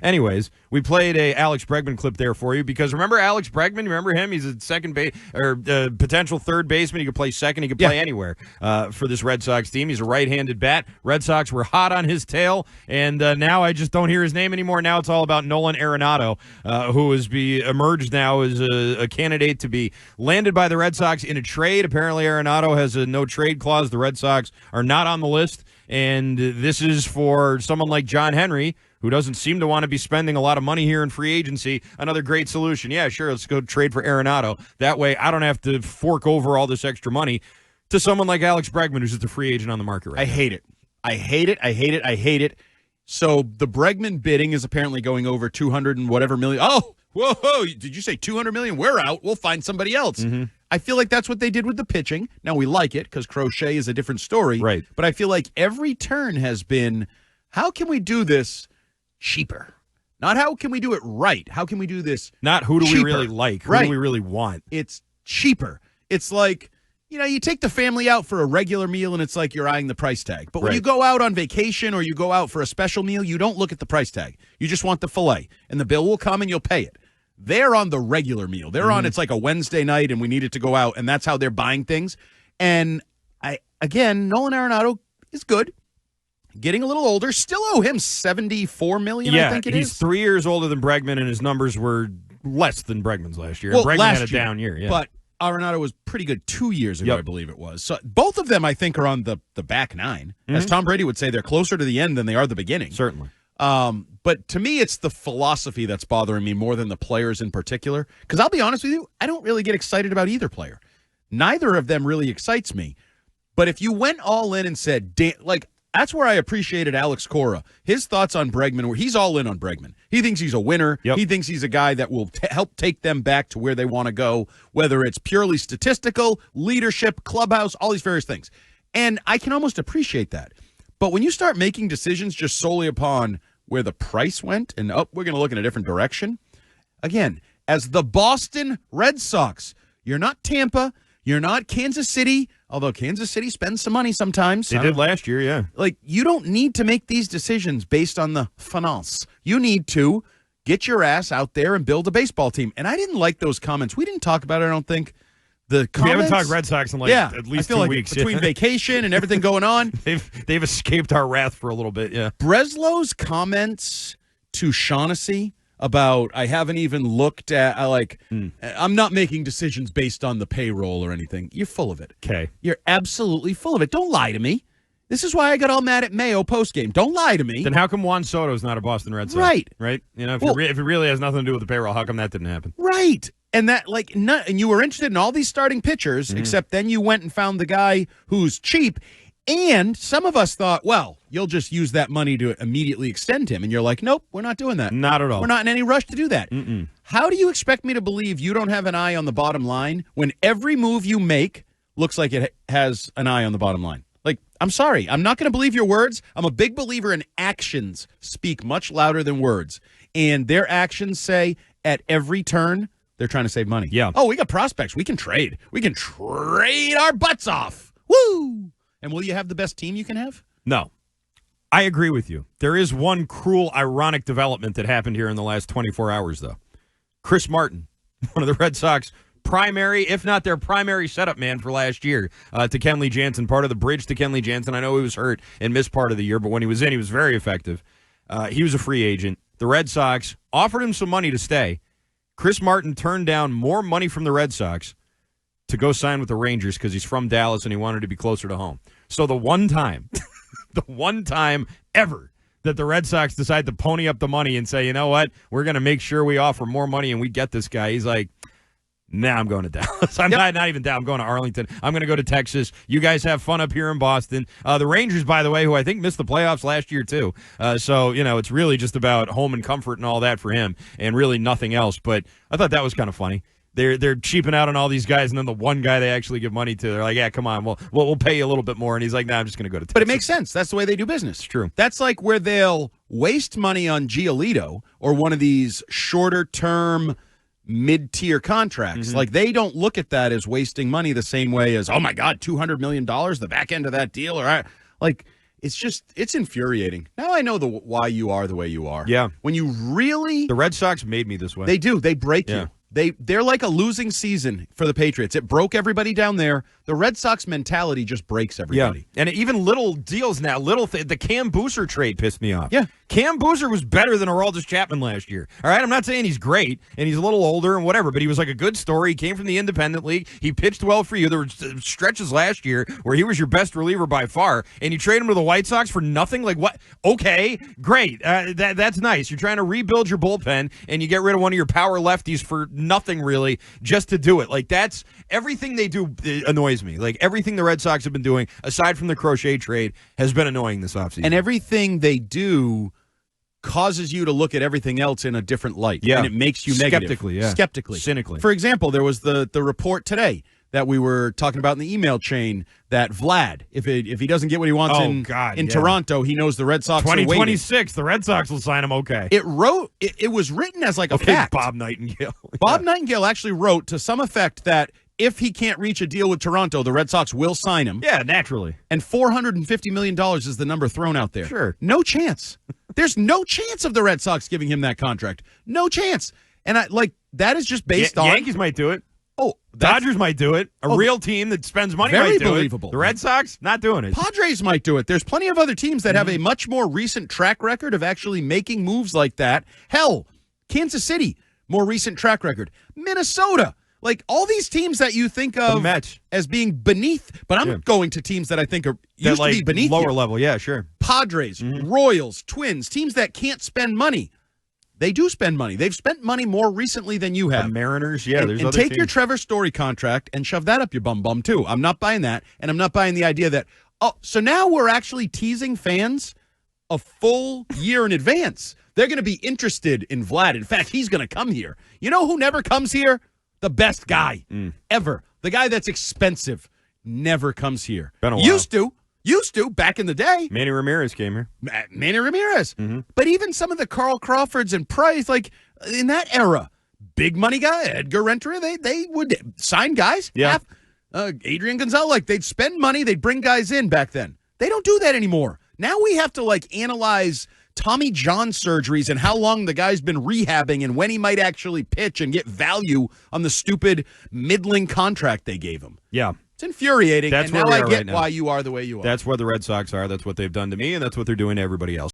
Anyways, we played a Alex Bregman clip there for you because remember Alex Bregman? Remember him? He's a second base or potential third baseman. He could play second. He could play anywhere for this Red Sox team. He's a right-handed bat. Red Sox were hot on his tail, and now I just don't hear his name anymore. Now it's all about Nolan Arenado, who has emerged now as a candidate to be landed by the Red Sox in a trade. Apparently, Arenado has a no-trade clause. The Red Sox are not on the list, and this is for someone like John Henry, who doesn't seem to want to be spending a lot of money here in free agency. Another great solution. Yeah, sure, let's go trade for Arenado. That way I don't have to fork over all this extra money to someone like Alex Bregman, who's just a free agent on the market right now. I hate it. I hate it. So the Bregman bidding is apparently going over 200 and whatever million. Oh, whoa, did you say 200 million? We're out. We'll find somebody else. Mm-hmm. I feel like that's what they did with the pitching. Now, we like it because Crochet is a different story. Right. But I feel like every turn has been, how can we do this cheaper? Not how can we do it right. How can we do this Not who do cheaper? we really like? Who right. do we really want? It's cheaper. It's like, you take the family out for a regular meal and it's like you're eyeing the price tag. But when you go out on vacation or you go out for a special meal, you don't look at the price tag. You just want the filet. And the bill will come and you'll pay it. They're on the regular meal. They're on, it's like a Wednesday night and we needed to go out, and that's how they're buying things. And Nolan Arenado is good. Getting a little older. Still owe him $74 million, I think it is. He's 3 years older than Bregman, and his numbers were less than Bregman's last year. Well, Bregman had a down year. Yeah. But Arenado was pretty good 2 years ago, I believe it was. So both of them, I think, are on the back nine. As Tom Brady would say, they're closer to the end than they are the beginning. Certainly. But to me, it's the philosophy that's bothering me more than the players in particular. Because I'll be honest with you, I don't really get excited about either player. Neither of them really excites me. But if you went all in and said, that's where I appreciated Alex Cora. His thoughts on Bregman were he's all in on Bregman. He thinks he's a winner. Yep. He thinks he's a guy that will help take them back to where they want to go, whether it's purely statistical, leadership, clubhouse, all these various things. And I can almost appreciate that. But when you start making decisions just solely upon where the price went and, we're going to look in a different direction, again, as the Boston Red Sox, you're not Tampa, you're not Kansas City, although Kansas City spends some money sometimes. They did last year, yeah. Like, you don't need to make these decisions based on the finance. You need to get your ass out there and build a baseball team. And I didn't like those comments. We didn't talk about it, I don't think. The comments, we haven't talked Red Sox in at least 2 weeks. Between vacation and everything going on. They've escaped our wrath for a little bit, yeah. Breslow's comments to Shaughnessy about I haven't even looked at I'm not making decisions based on the payroll or anything. You're full of it. Okay. You're absolutely full of it. Don't lie to me. This is why I got all mad at Mayo postgame. Don't lie to me. Then how come Juan Soto's not a Boston Red Sox? Right. Right? If it really has nothing to do with the payroll, how come that didn't happen? Right. And that and you were interested in all these starting pitchers, except then you went and found the guy who's cheap. And some of us thought, well, you'll just use that money to immediately extend him. And you're like, nope, we're not doing that. Not at all. We're not in any rush to do that. Mm-mm. How do you expect me to believe you don't have an eye on the bottom line when every move you make looks like it has an eye on the bottom line? Like, I'm sorry. I'm not going to believe your words. I'm a big believer in actions speak much louder than words. And their actions say at every turn, they're trying to save money. Yeah. Oh, we got prospects. We can trade. We can trade our butts off. Woo! And will you have the best team you can have? No. I agree with you. There is one cruel, ironic development that happened here in the last 24 hours, though. Chris Martin, one of the Red Sox primary, if not their primary setup man for last year, to Kenley Jansen, part of the bridge to Kenley Jansen. I know he was hurt and missed part of the year, but when he was in, he was very effective. He was a free agent. The Red Sox offered him some money to stay. Chris Martin turned down more money from the Red Sox to go sign with the Rangers because he's from Dallas and he wanted to be closer to home. So the one time ever that the Red Sox decide to pony up the money and say, you know what, we're going to make sure we offer more money and we get this guy, he's like, nah, I'm going to Dallas. I'm not even down. I'm going to Arlington. I'm going to go to Texas. You guys have fun up here in Boston. The Rangers, by the way, who I think missed the playoffs last year too. So, it's really just about home and comfort and all that for him and really nothing else. But I thought that was kind of funny. They're cheaping out on all these guys, and then the one guy they actually give money to, they're like, yeah, come on, we'll pay you a little bit more. And he's like, nah, I'm just going to go to Texas. But it makes sense. That's the way they do business. It's true. That's like where they'll waste money on Giolito or one of these shorter-term mid-tier contracts. Mm-hmm. Like, they don't look at that as wasting money the same way as, oh, my God, $200 million, the back end of that deal. Or like, It's infuriating. Now I know why you are the way you are. Yeah. When you really... The Red Sox made me this way. They do. They break Yeah. you. They're like a losing season for the Patriots. It broke everybody down there. The Red Sox mentality just breaks everybody. Yeah. And even little deals now, the Cam Boozer trade pissed me off. Yeah. Cam Boozer was better than Aroldis Chapman last year. All right, I'm not saying he's great, and he's a little older and whatever, but he was like a good story. He came from the independent league. He pitched well for you. There were stretches last year where he was your best reliever by far, and you trade him to the White Sox for nothing? Like, what? Okay, great. That's nice. You're trying to rebuild your bullpen, and you get rid of one of your power lefties for nothing, really, just to do it. Like, that's everything they do annoys me. Like, everything the Red Sox have been doing, aside from the Crochet trade, has been annoying this offseason. And everything they do causes you to look at everything else in a different light. Yeah. And it makes you negative. Skeptically. Cynically. For example, there was the report today that we were talking about in the email chain that Vlad, if he doesn't get what he wants in Toronto, he knows the Red Sox are waiting. 2026, the Red Sox will sign him okay. It was written as like a fact. Bob Nightingale. Bob Nightingale actually wrote to some effect that if he can't reach a deal with Toronto, the Red Sox will sign him. Yeah, naturally. And $450 million is the number thrown out there. Sure. No chance. There's no chance of the Red Sox giving him that contract. No chance. And that is just based on... Yankees might do it. Oh, Dodgers might do it. A real team that spends money very might do believable. it. The Red Sox, not doing it. Padres might do it. There's plenty of other teams that have a much more recent track record of actually making moves like that. Hell, Kansas City, more recent track record. Minnesota. Like, all these teams that you think of as being beneath, but I'm going to teams that I think used to be beneath lower level, yeah, sure. Padres, Royals, Twins, teams that can't spend money. They do spend money. They've spent money more recently than you have. The Mariners, yeah, there's and other take teams. your Trevor Story contract and shove that up your bum too. I'm not buying that, and I'm not buying the idea that, so now we're actually teasing fans a full year in advance. They're going to be interested in Vlad. In fact, he's going to come here. You know who never comes here? The best guy ever. The guy that's expensive never comes here. Been a while. Used to back in the day. Manny Ramirez came here. Manny Ramirez. But even some of the Carl Crawfords and Price, like in that era, big money guy, Edgar Renteria, they would sign guys. Yeah. Adrian Gonzalez, like they'd spend money, they'd bring guys in back then. They don't do that anymore. Now we have to analyze Tommy John surgeries and how long the guy's been rehabbing and when he might actually pitch and get value on the stupid middling contract they gave him. Yeah. It's infuriating. That's and where now we I are get right now. why you are the way you are. That's where the Red Sox are. That's what they've done to me, and that's what they're doing to everybody else.